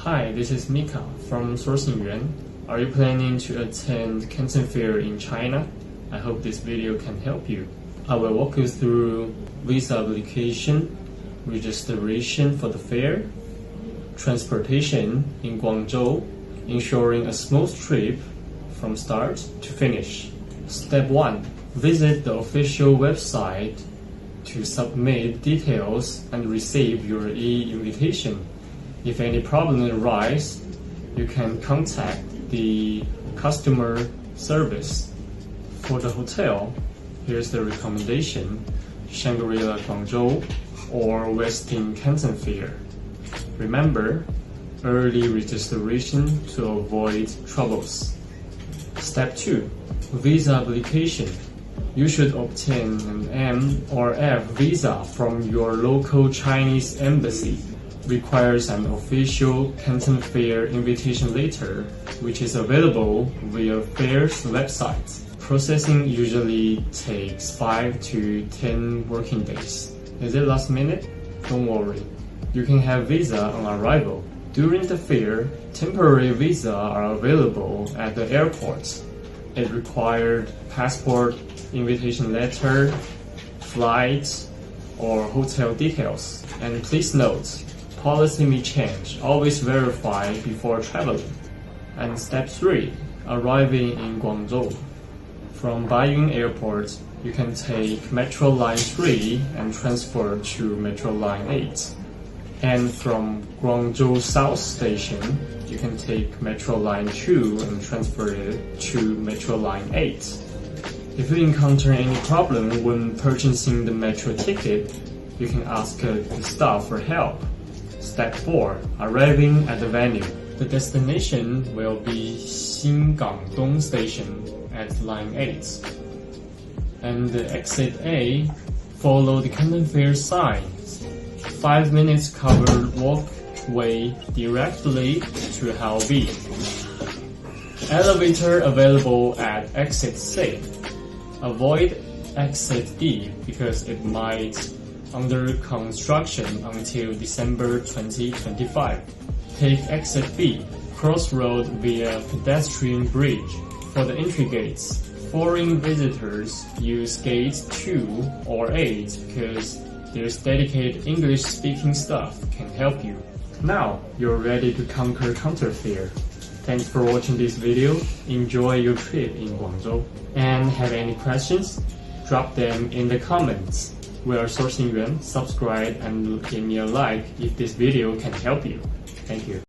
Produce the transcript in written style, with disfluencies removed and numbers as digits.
Hi, this is Mika from Sourcingyuan. Are you planning to attend Canton Fair in China? I hope this video can help you. I will walk you through visa application, registration for the fair, transportation in Guangzhou, ensuring a smooth trip from start to finish. Step 1. Visit the official website to submit details and receive your e-invitation. If any problem arises, you can contact the customer service. For the hotel, here's the recommendation: Shangri-La Guangzhou or Westin Canton Fair. Remember, early registration to avoid troubles. Step 2. Visa application. You should obtain an M or F visa from your local Chinese embassy. Requires an official Canton Fair invitation letter, which is available via Fair's website. Processing usually takes 5 to 10 working days. Is it last minute? Don't worry. You can have visa on arrival. During the fair, temporary visas are available at the airport. It required passport, invitation letter, flight, or hotel details. And please note, policy may change. Always verify before traveling. And step 3, arriving in Guangzhou. From Baiyun Airport, you can take Metro Line 3 and transfer to Metro Line 8. And from Guangzhou South Station, you can take Metro Line 2 and transfer it to Metro Line 8. If you encounter any problem when purchasing the metro ticket, you can ask the staff for help. Step 4. Arriving at the venue. The destination will be Xingang Station at Line 8. And the exit A, follow the Canton Fair signs. 5 minutes covered walkway directly to Hall B. Elevator available at exit C. Avoid exit D because it might under construction until December 2025. Take exit B, crossroad via pedestrian bridge. For the entry gates, foreign visitors use gate 2 or 8 because there's dedicated English-speaking staff can help you. Now, you're ready to conquer Canton Fair. Thanks for watching this video. Enjoy your trip in Guangzhou. And have any questions? Drop them in the comments. We are Sourcingyuan. Subscribe and give me a like if this video can help you. Thank you.